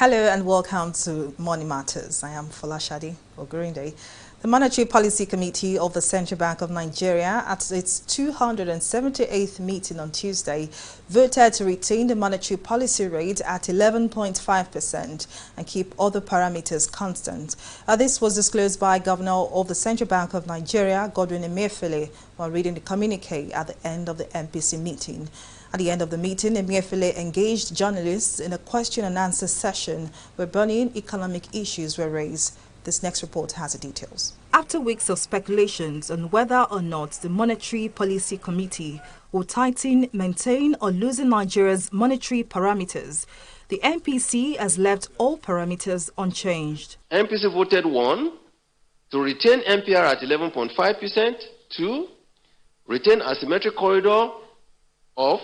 Hello and welcome to Money Matters. I am Folashade Ogurinde. The Monetary Policy Committee of the Central Bank of Nigeria, at its 278th meeting on Tuesday, voted to retain the monetary policy rate at 11.5% and keep other parameters constant. This was disclosed by Governor of the Central Bank of Nigeria, Godwin Emefiele, while reading the communique at the end of the MPC meeting. At the end of the meeting, Emefiele engaged journalists in a question and answer session where burning economic issues were raised. This next report has the details. After weeks of speculations on whether or not the Monetary Policy Committee will tighten, maintain or loosen Nigeria's monetary parameters, the MPC has left all parameters unchanged. MPC voted 1, to retain MPR at 11.5%, 2, retain asymmetric corridor of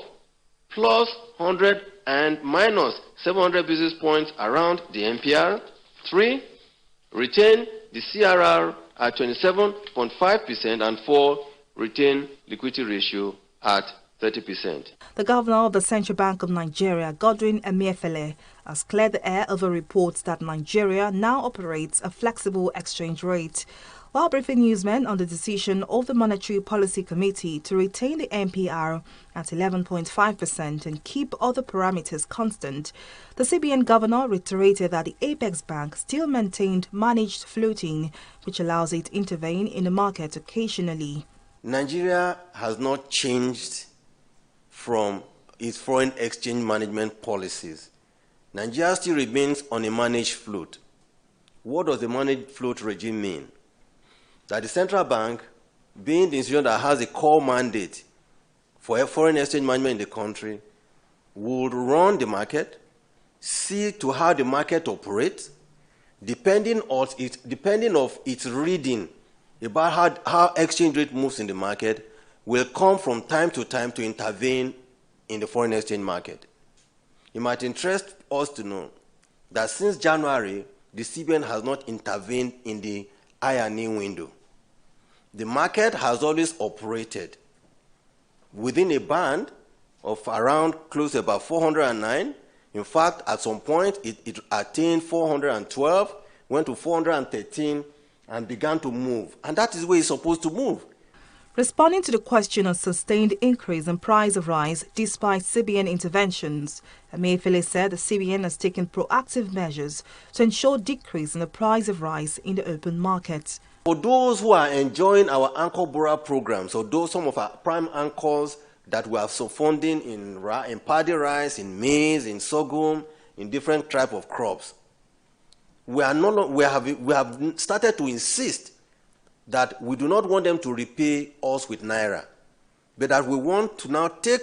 plus 100 and minus 700 basis points around the MPR, 3, retain the CRR at 27.5%, and 4, retain liquidity ratio at 30%. The Governor of the Central Bank of Nigeria, Godwin Emefiele, has cleared the air over reports that Nigeria now operates a flexible exchange rate. While briefing newsmen on the decision of the Monetary Policy Committee to retain the MPR at 11.5% and keep other parameters constant, the CBN governor reiterated that the Apex Bank still maintained managed floating, which allows it to intervene in the market occasionally. Nigeria has not changed from its foreign exchange management policies. Nigeria still remains on a managed float. What does the managed float regime mean? That the central bank, being the institution that has a core mandate for foreign exchange management in the country, would run the market, see to how the market operates, depending on its reading about how exchange rate moves in the market, will come from time to intervene in the foreign exchange market. It might interest us to know that since January, the CBN has not intervened in the I&E window. The market has always operated within a band of around close to about 409. In fact, at some point, it attained 412, went to 413, and began to move. And that is where it's supposed to move. Responding to the question of sustained increase in price of rice despite CBN interventions, Emefiele said the CBN has taken proactive measures to ensure decrease in the price of rice in the open market. For those who are enjoying our anchor borrower programs, or those some of our prime anchors that we have some funding in paddy rice, in maize, in sorghum, in different types of crops, we have started to insist that we do not want them to repay us with naira, but that we want to now take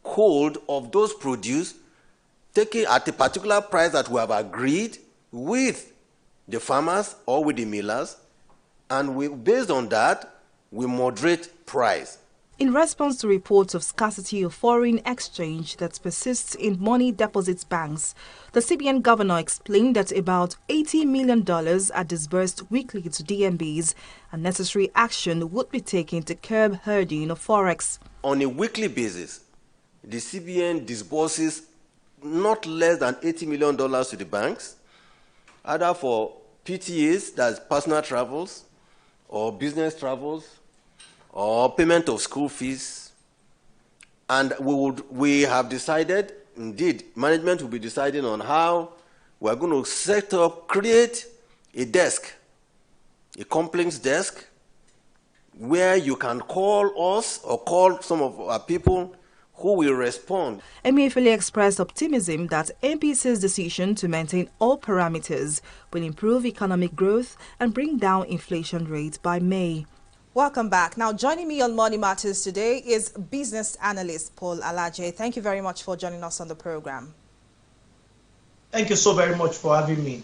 hold of those produce, taking at a particular price that we have agreed with the farmers or with the millers, and based on that, we moderate price. In response to reports of scarcity of foreign exchange that persists in money deposits banks, the CBN governor explained that about $80 million are disbursed weekly to DMBs and necessary action would be taken to curb herding of forex. On a weekly basis, the CBN disburses not less than $80 million to the banks, either for PTAs, that's personal travels, or business travels, or payment of school fees. And we have decided, indeed, management will be deciding on how we're going to create a desk, a complaints desk, where you can call us or call some of our people who will respond. Emefiele expressed optimism that MPC's decision to maintain all parameters will improve economic growth and bring down inflation rates by May. Welcome back. Now, joining me on Money Matters today is business analyst Paul Alaje. Thank you very much for joining us on the program. Thank you so very much for having me.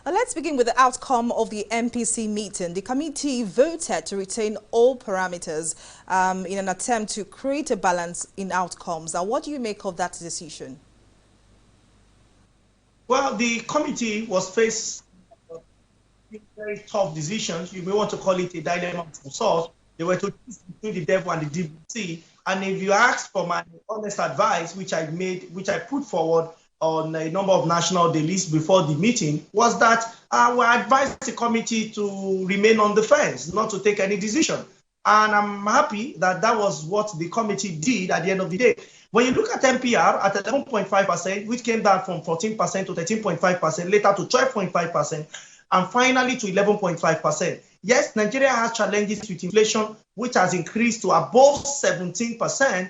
Now, let's begin with the outcome of the MPC meeting. The committee voted to retain all parameters in an attempt to create a balance in outcomes. Now, what do you make of that decision? Well, the committee was faced with very tough decisions. You may want to call it a dilemma of sorts. They were to choose between the devil and the DBC. And if you ask for my honest advice, which I put forward, on a number of national dailies before the meeting was that we advised the committee to remain on the fence, not to take any decision. And I'm happy that that was what the committee did at the end of the day. When you look at MPR at 11.5%, which came down from 14% to 13.5%, later to 12.5%, and finally to 11.5%. Yes, Nigeria has challenges with inflation, which has increased to above 17%.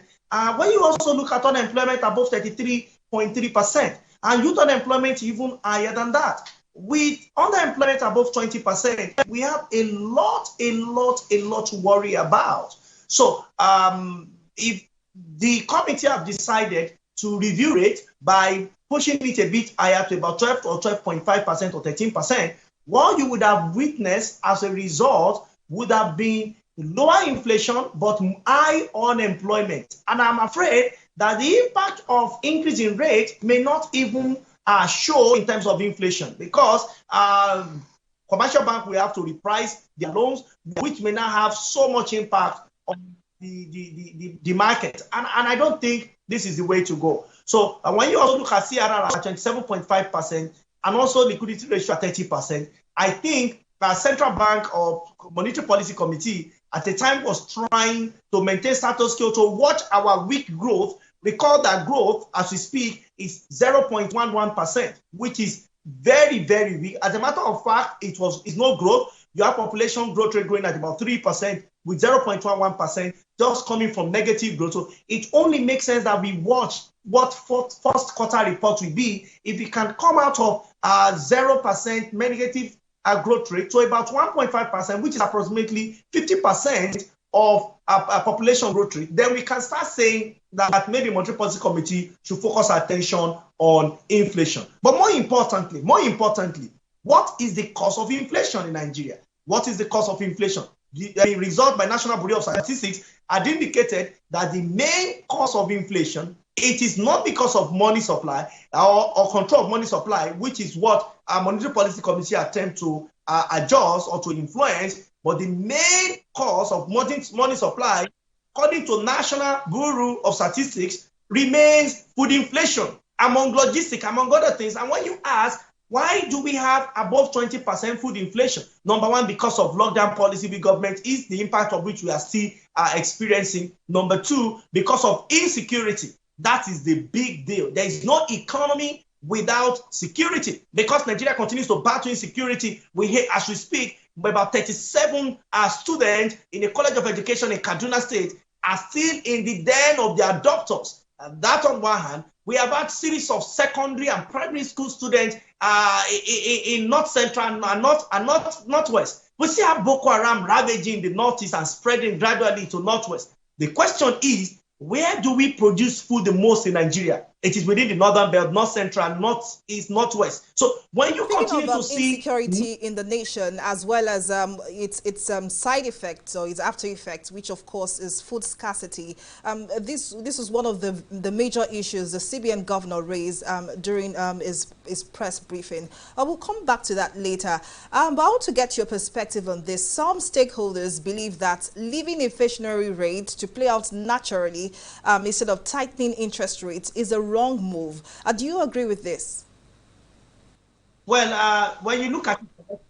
When you also look at unemployment above 33.3%, and youth unemployment even higher than that. With unemployment above 20%, we have a lot to worry about. So if the committee have decided to review it by pushing it a bit higher to about 12 or 12.5% or 13%, what you would have witnessed as a result would have been lower inflation but high unemployment. And I'm afraid that the impact of increase in rate may not even show in terms of inflation, because commercial bank will have to reprice their loans, which may not have so much impact on the market. And I don't think this is the way to go. So when you also look at CRR at 27.5% and also liquidity ratio at 30%, I think the Central Bank or Monetary Policy Committee at the time was trying to maintain status quo to watch our weak growth. Recall that growth, as we speak, is 0.11%, which is very, very weak. As a matter of fact, it's no growth. You have population growth rate growing at about 3%, with 0.11% just coming from negative growth. So it only makes sense that we watch what first quarter report will be if it can come out of 0% negative growth rate to about 1.5%, which is approximately 50% of population growth rate. Then we can start saying that maybe Monetary Policy Committee should focus attention on inflation. But more importantly, what is the cause of inflation in Nigeria? What is the cause of inflation? The result by National Bureau of Statistics had indicated that the main cause of inflation, it is not because of money supply or control of money supply, which is what our Monetary Policy Committee attempt to adjust or to influence, but the main cause of money supply, according to National Bureau of Statistics, remains food inflation, among logistics, among other things. And when you ask, why do we have above 20% food inflation? Number one, because of lockdown policy the government is the impact of which we are still experiencing. Number two, because of insecurity. That is the big deal. There is no economy without security, because Nigeria continues to battle insecurity. We hear, as we speak, about 37 students in the College of Education in Kaduna State are still in the den of their doctors. And that on one hand, we have had series of secondary and primary school students in North Central and Northwest. We see how Boko Haram ravaging the Northeast and spreading gradually to Northwest. The question is, where do we produce food the most in Nigeria? It is within the Northern Belt, North Central, Northeast, Northwest. So when you continue to see insecurity in the nation, as well as its side effects or its after effects, which of course is food scarcity, this is one of the major issues the CBN governor raised during his press briefing. I will come back to that later. But I want to get your perspective on this. Some stakeholders believe that leaving inflationary rates to play out naturally instead of tightening interest rates is a wrong move. Do you agree with this? Well, when you look at it,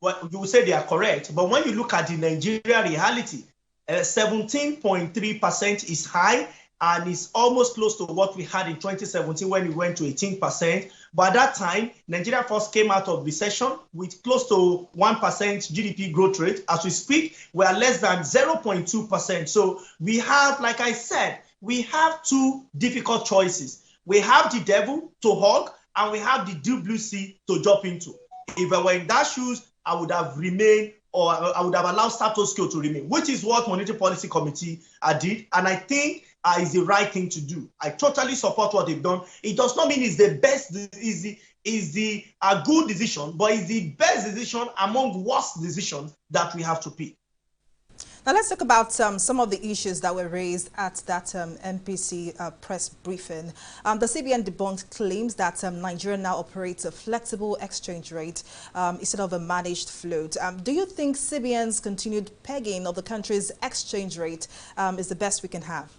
well, you will say they are correct, but when you look at the Nigeria reality, 17.3% is high, and it's almost close to what we had in 2017 when we went to 18%. But at that time, Nigeria first came out of recession with close to 1% GDP growth rate. As we speak, we are less than 0.2%. So we have, like I said, we have two difficult choices. We have the devil to hug, and we have the deep blue sea to jump into. If I were in that shoes, I would have remained, or I would have allowed status quo to remain, which is what Monetary Policy Committee did. And I think is the right thing to do. I totally support what they've done. It does not mean it's the best, is the good decision, but it's the best decision among worst decisions that we have to pick. Now let's talk about some of the issues that were raised at that MPC press briefing. The CBN debunked claims that Nigeria now operates a flexible exchange rate instead of a managed float. Do you think CBN's continued pegging of the country's exchange rate is the best we can have?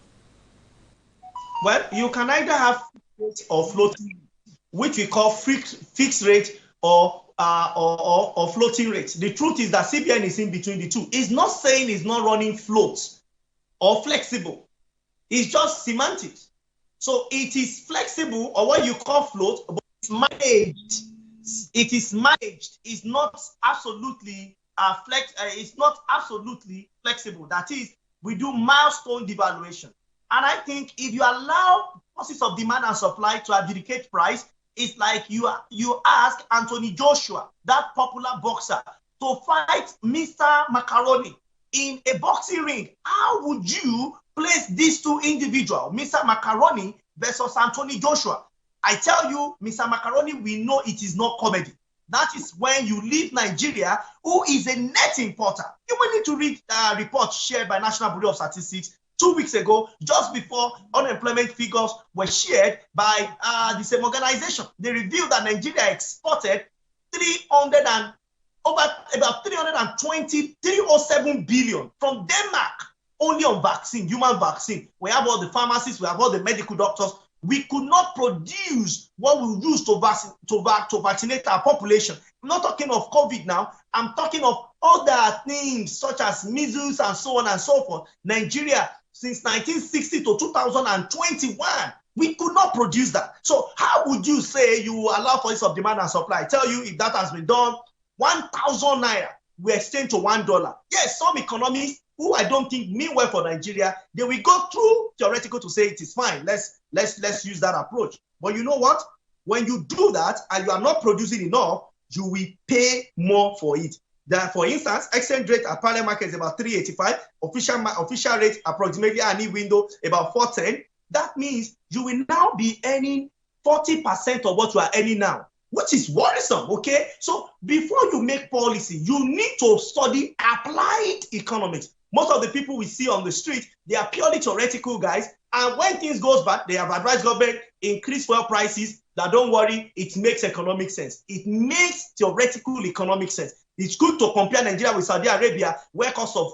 Well, you can either have rate or floating, which we call fixed rate or floating rate. The truth is that CBN is in between the two. It's not saying it's not running floats or flexible. It's just semantics. So it is flexible, or what you call float, but it's managed. It is managed. It's not absolutely it's not absolutely flexible. That is, we do milestone devaluation. And I think if you allow forces of demand and supply to adjudicate price, it's like you ask Anthony Joshua, that popular boxer, to fight Mr. Macaroni in a boxing ring. How would you place these two individuals, Mr. Macaroni versus Anthony Joshua? I tell you, Mr. Macaroni, we know it is not comedy. That is when you leave Nigeria, who is a net importer. You will need to read reports shared by National Bureau of Statistics 2 weeks ago, just before unemployment figures were shared by the same organization. They revealed that Nigeria exported about 307 billion from Denmark, only on vaccine, human vaccine. We have all the pharmacists, we have all the medical doctors. We could not produce what we use to vaccinate our population. I'm not talking of COVID now. I'm talking of other things such as measles and so on and so forth. Nigeria, since 1960 to 2021, we could not produce that. So how would you say you allow forces of demand and supply? I tell you, if that has been done, 1,000 naira we exchange to $1. Yes, some economists who I don't think mean well for Nigeria, they will go through theoretical to say it is fine. Let's use that approach. But you know what? When you do that and you are not producing enough, you will pay more for it. That, for instance, exchange rate at parallel market is about 385, official rate approximately any window about 410. That means you will now be earning 40% of what you are earning now, which is worrisome, okay? So before you make policy, you need to study applied economics. Most of the people we see on the street, they are purely theoretical guys. And when things goes bad, they have advised government increase fuel prices. That don't worry, it makes economic sense. It makes theoretical economic sense. It's good to compare Nigeria with Saudi Arabia, where cost of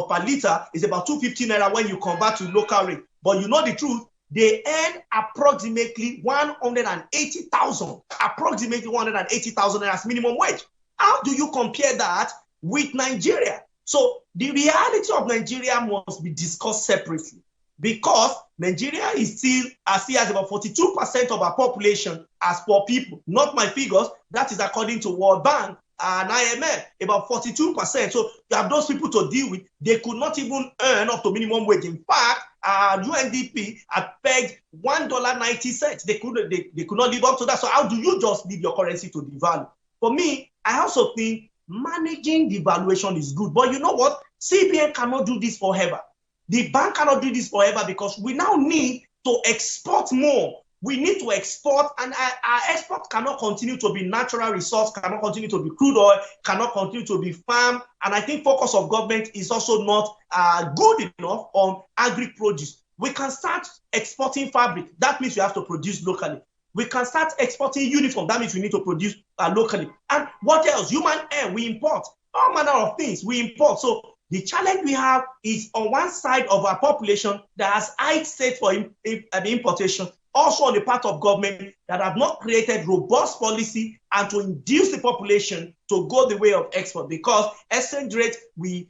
per liter is about 250 naira when you convert to local rate. But you know the truth, they earn approximately 180,000, as minimum wage. How do you compare that with Nigeria? So the reality of Nigeria must be discussed separately, because Nigeria is still as about 42% of our population as poor people. Not my figures, that is according to World Bank and IMF, about 42%. So you have those people to deal with. They could not even earn up to minimum wage. In fact, UNDP had pegged $1.90. They could not live up to that. So how do you just leave your currency to devalue? For me, I also think managing devaluation is good. But you know what? CBN cannot do this forever. The bank cannot do this forever, because we now need to export more. We need to export, and our export cannot continue to be natural resource, cannot continue to be crude oil, cannot continue to be farm. And I think focus of government is also not good enough on agri-produce. We can start exporting fabric. That means we have to produce locally. We can start exporting uniform. That means we need to produce locally. And what else? Human air, we import. All manner of things we import. So the challenge we have is on one side of our population that has high state for importation, also on the part of government that have not created robust policy and to induce the population to go the way of export, because exchange rate, we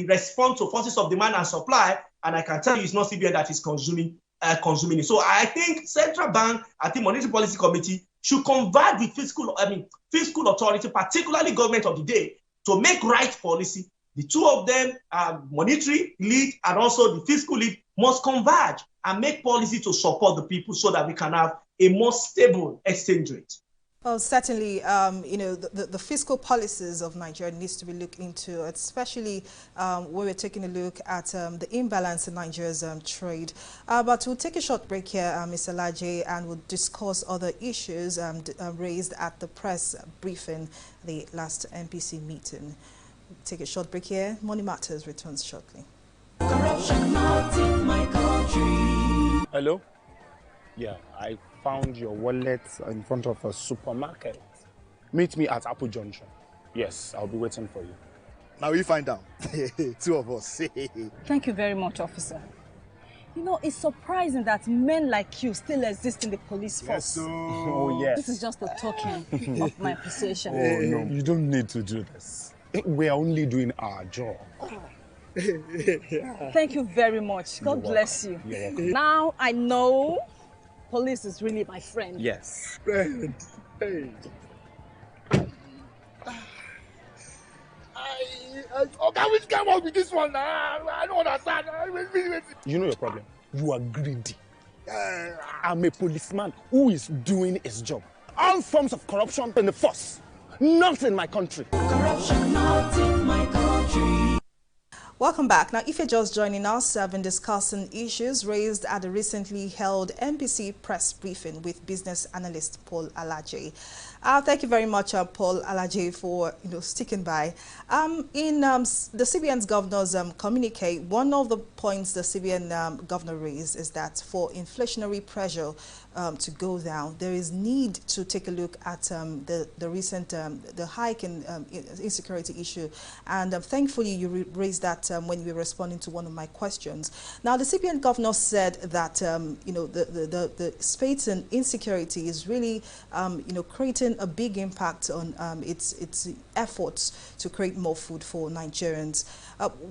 respond to forces of demand and supply, and I can tell you it's not CBN that is consuming it. So I think central bank, I think monetary policy committee should convert the fiscal authority, particularly government of the day, to make right policy. The two of them, monetary lead and also the fiscal lead, must converge and make policy to support the people so that we can have a more stable exchange rate. Well, certainly, the fiscal policies of Nigeria needs to be looked into, especially when we're taking a look at the imbalance in Nigeria's trade. But we'll take a short break here, Mr. Laje, and we'll discuss other issues raised at the press briefing, the last MPC meeting. We'll take a short break here. Money Matters returns shortly. Corruption not in my country. Hello? Yeah, I found your wallet in front of a supermarket. Meet me at Apple Junction. Yes, I'll be waiting for you. Now we find out. Two of us. Thank you very much, officer. You know, it's surprising that men like you still exist in the police force. Yes, so... Oh, yes. This is just a token of my appreciation. Oh, no, you don't need to do this. We are only doing our job. Thank you very much. God bless you. You're welcome. Now I know police is really my friend. Yes. Friend. Hey. Which came out with this one? I don't understand. You know your problem. You are greedy. I'm a policeman who is doing his job. All forms of corruption in the force, not in my country. Corruption not in my country. Welcome back. Now, if you're just joining us, I've been discussing issues raised at the recently held MPC press briefing with business analyst Paul Alaje. Thank you very much, Paul Alaje, for sticking by. In the CBN's governor's communique, one of the points the CBN governor raised is that for inflationary pressure to go down, there is need to take a look at the recent the hike in insecurity issue, and thankfully you raised that when you were responding to one of my questions. Now, the CBN governor said that the space in insecurity is really creating a big impact on its efforts to create more food for Nigerians.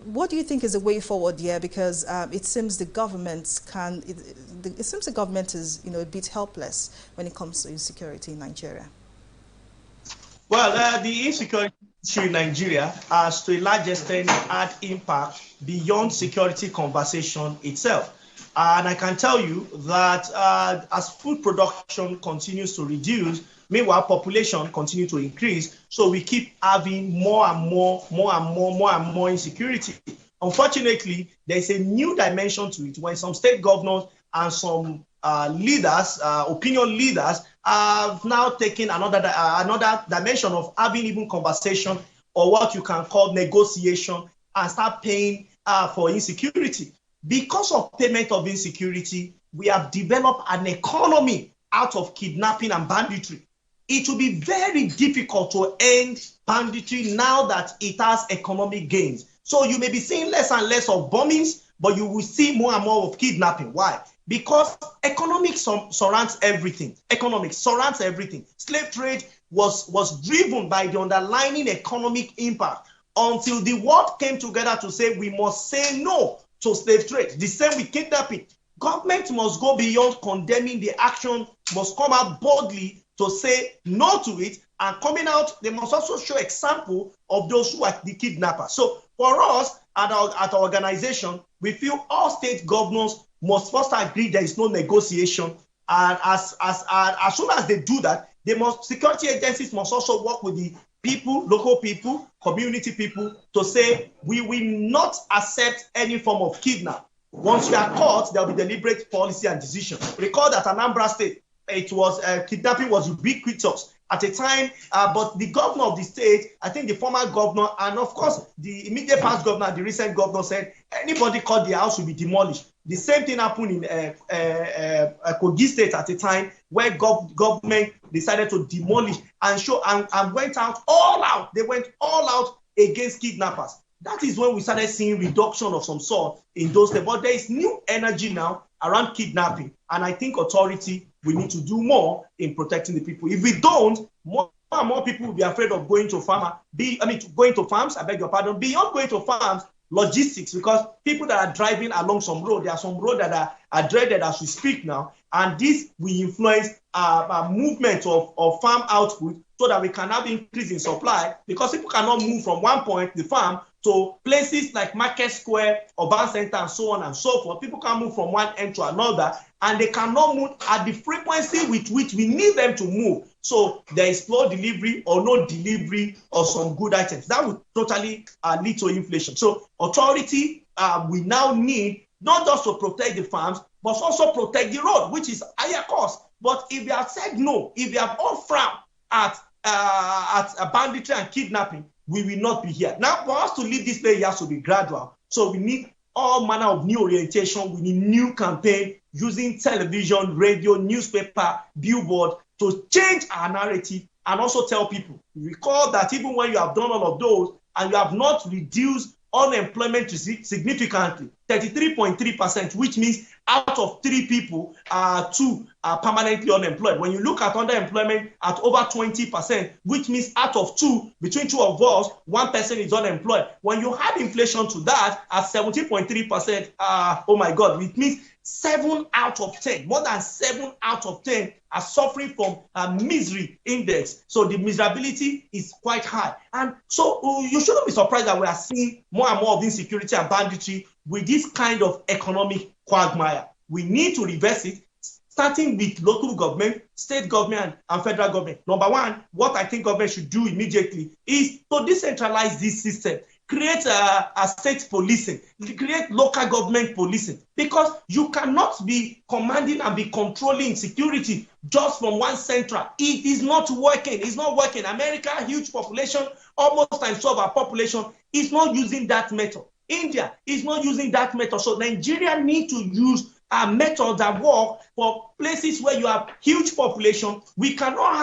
What do you think is the way forward here? Because it seems the government is a bit helpless when it comes to insecurity in Nigeria. Well, the insecurity issue in Nigeria has to a large extent had impact beyond security conversation itself. And I can tell you that as food production continues to reduce, meanwhile population continues to increase, so we keep having more and more insecurity. Unfortunately, there's a new dimension to it when some state governors and some leaders, opinion leaders, have now taken another dimension of having even conversation or what you can call negotiation and start paying for insecurity. Because of payment of insecurity, we have developed an economy out of kidnapping and banditry. It will be very difficult to end banditry now that it has economic gains. So you may be seeing less and less of bombings, but you will see more and more of kidnapping. Why? Because economics surrounds everything. Economics surrounds everything. Slave trade was driven by the underlying economic impact until the world came together to say we must say no to slave trade. The same with kidnapping. Government must go beyond condemning the action, must come out boldly to say no to it, and coming out, they must also show example of those who are the kidnappers. So for us at our organization, we feel all state governors must first agree there is no negotiation, and as soon as they do that, security agencies must also work with the people, local people, community people, to say we will not accept any form of kidnap. Once you are caught, there will be deliberate policy and decision. Recall that Anambra State, it was kidnapping was ubiquitous at a time, but the governor of the state, I think the former governor, and of course the immediate past governor, the recent governor, said anybody caught their house will be demolished. The same thing happened in Kogi State at a time where government decided to demolish and went out all out. They went all out against kidnappers. That is when we started seeing reduction of some sort in those states. But there is new energy now around kidnapping, and I think authority we need to do more in protecting the people. If we don't, more and more people will be afraid of going to going to farms. I beg your pardon. Beyond going to farms, logistics, because people that are driving along some road, there are some roads that are dreaded as we speak now, and this will influence movement of farm output so that we can have increase in supply, because people cannot move from one point, the farm, to places like Market Square, Urban Center, and so on and so forth. People can move from one end to another, and they cannot move at the frequency with which we need them to move. So there is slow delivery or no delivery of some good items. That would totally lead to inflation. So authority, we now need not just to protect the farms, but also protect the road, which is higher cost. But if they have said no, if they have all frowned at banditry and kidnapping, we will not be here. Now, for us to leave this place, it has to be gradual. So we need all manner of new orientation. We need new campaign using television, radio, newspaper, billboard to change our narrative and also tell people. Recall that even when you have done all of those and you have not reduced unemployment significantly, 33.3%, which means out of 3 people, 2 are permanently unemployed. When you look at underemployment at over 20%, which means out of 2, between 2 of us, 1 person is unemployed. When you add inflation to that at 17.3%, oh my God, it means 7 out of 10, more than 7 out of 10 are suffering from a misery index. So the miserability is quite high. And so you shouldn't be surprised that we are seeing more and more of insecurity and banditry with this kind of economic quagmire. We need to reverse it, starting with local government, state government, and federal government. Number one, what I think government should do immediately is to decentralize this system. Create a state policing, create local government policing, because you cannot be commanding and be controlling security just from one central. It is not working. It's not working. America, huge population, almost times 12 our population, is not using that method. India is not using that method. So Nigeria need to use methods that work for places where you have huge population. We cannot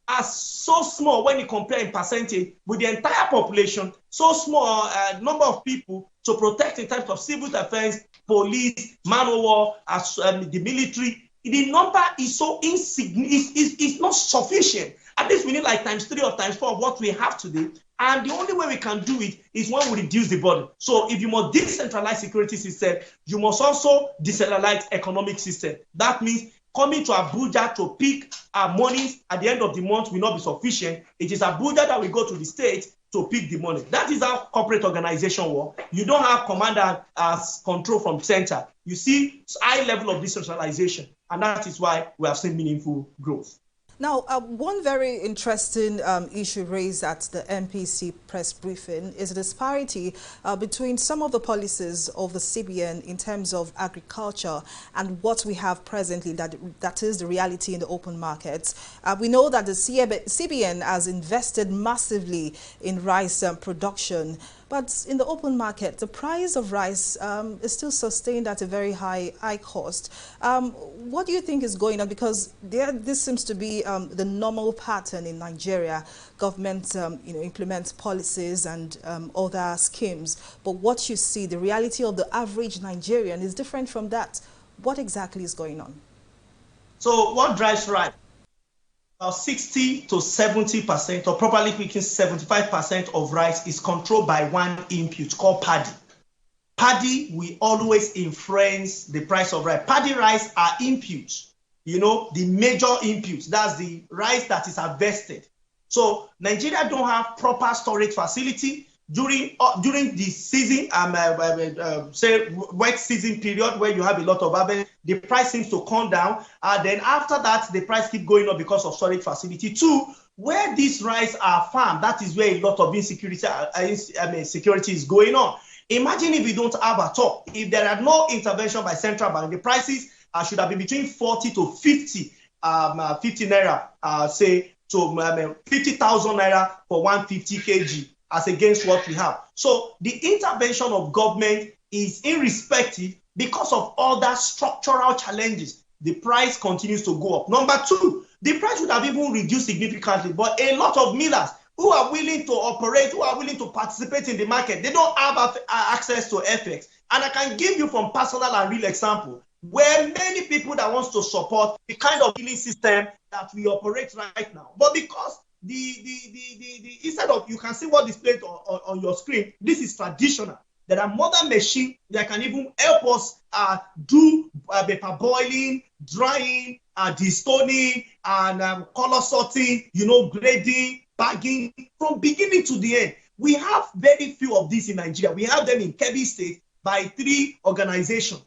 have so small when you compare in percentage with the entire population, so small number of people to protect in terms of civil defense, police, manpower, the military. The number is so insignificant, it's not sufficient. At least we need like times 3 or times 4 of what we have today. And the only way we can do it is when we reduce the burden. So if you must decentralize security system, you must also decentralize economic system. That means coming to Abuja to pick our monies at the end of the month will not be sufficient. It is Abuja that will go to the state to pick the money. That is how corporate organization work. You don't have command and control from center. You see high level of decentralization, and that is why we have seen meaningful growth. Now, one very interesting issue raised at the MPC press briefing is the disparity between some of the policies of the CBN in terms of agriculture and what we have presently, that is the reality in the open markets. We know that the CBN has invested massively in rice production, but in the open market, the price of rice is still sustained at a very high cost. What do you think is going on? Because this seems to be the normal pattern in Nigeria. Government implements policies and other schemes. But what you see, the reality of the average Nigerian is different from that. What exactly is going on? So what drives rice? About 60 to 70%, or properly speaking, 75% of rice is controlled by one input called paddy. Paddy will always influence the price of rice. Paddy rice are inputs, the major inputs. That's the rice that is harvested. So Nigeria don't have proper storage facility during the season, say wet season period where you have a lot of harvest. The price seems to come down. Then after that, the price keep going up because of storage facility. 2, where these rice are farmed, that is where a lot of security is going on. Imagine if we don't have at all. If there are no intervention by central bank, the prices should have been between 40 to 50 naira, say, to 50,000 naira for 150 kg. As against what we have. So the intervention of government is irrespective because of other structural challenges. The price continues to go up. Number 2, the price would have even reduced significantly, but a lot of millers who are willing to operate, who are willing to participate in the market, they don't have access to FX. And I can give you from personal and real example, where many people that wants to support the kind of billing system that we operate right now. But because instead of, you can see what displayed on your screen, this is traditional. There are modern machines that can even help us do paper boiling, drying, destoning, and color sorting, grading, bagging, from beginning to the end. We have very few of these in Nigeria. We have them in Kebbi State by 3 organizations.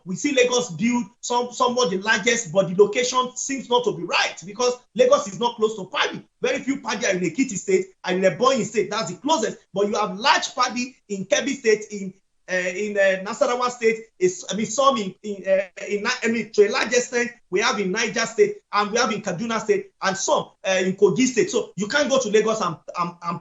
We see Lagos build somewhat the largest, but the location seems not to be right because Lagos is not close to Paddy. Very few Paddy are in Ekiti State and in Ebonyi State. That's the closest. But you have large Paddy in Kebbi State, in Nasarawa State, some to a large extent we have in Niger State, and we have in Kaduna State, and some in Kogi State. So you can't go to Lagos and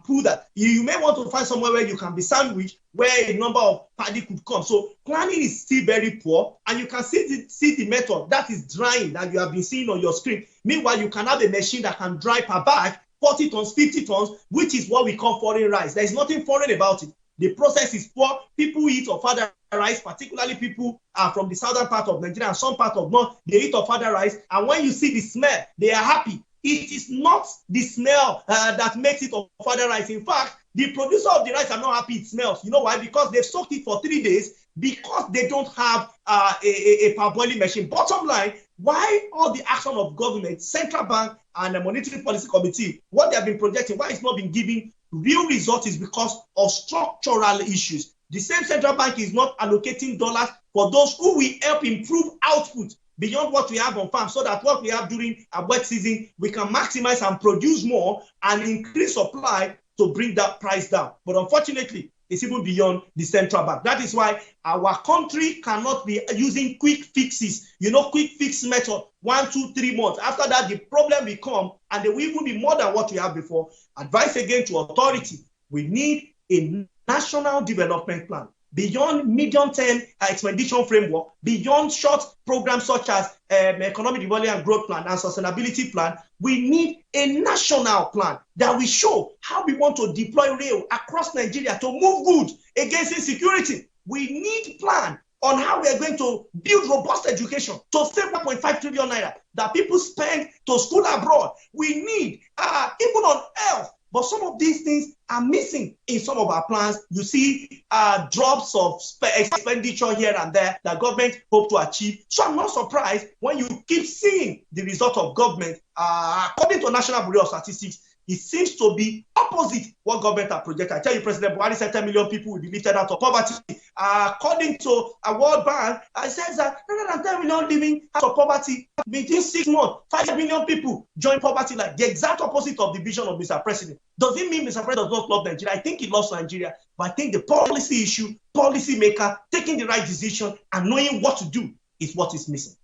pull that. You may want to find somewhere where you can be sandwiched, where a number of paddy could come. So planning is still very poor, and you can see the method that is drying that you have been seeing on your screen. Meanwhile, you can have a machine that can dry per bag 40 tons, 50 tons, which is what we call foreign rice. There is nothing foreign about it. The process is poor. People eat of other rice, particularly people from the southern part of Nigeria and some part of North, they eat ofada rice. And when you see the smell, they are happy. It is not the smell that makes it ofada rice. In fact, the producer of the rice are not happy it smells. You know why? Because they've soaked it for 3 days because they don't have a parboiling machine. Bottom line, why all the action of government, central bank, and the monetary policy committee, what they have been projecting, why it's not been giving real results is because of structural issues. The same central bank is not allocating dollars for those who will help improve output beyond what we have on farm, so that what we have during a wet season, we can maximize and produce more and increase supply to bring that price down. But unfortunately, it's even beyond the central bank. That is why our country cannot be using quick fixes, quick fix method, 1, 2, 3 months. After that, the problem will come, and they will even be more than what we have before. Advice again to authority, we need a national development plan beyond medium-term expenditure framework, beyond short programs such as economic development and growth plan and sustainability plan. We need a national plan that will show how we want to deploy rail across Nigeria to move goods against insecurity. We need plan on how we are going to build robust education to save 1.5 trillion naira that people spend to school abroad. We need even on health. But some of these things are missing in some of our plans. You see drops of expenditure here and there that government hope to achieve. So I'm not surprised when you keep seeing the result of government. According to National Bureau of Statistics, it seems to be opposite what government are projected. I tell you, President Buhari said 10 million people will be lifted out of poverty. According to a World Bank, it says that rather than 10 million living out of poverty, within 6 months, 5 million people join poverty line. The exact opposite of the vision of Mr. President. Does it mean Mr. President does not love Nigeria? I think he loves Nigeria, but I think the policy issue, policy maker, taking the right decision and knowing what to do is what is missing.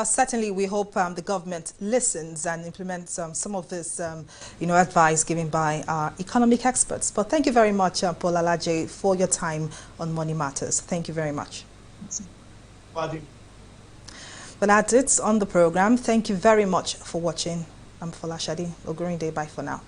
Certainly, we hope the government listens and implements some of this, advice given by our economic experts. But thank you very much, Paul Alaje, for your time on Money Matters. Thank you very much. Well, that's it on the program. Thank you very much for watching. I'm Fola Shadi. Ogurinde. Bye for now.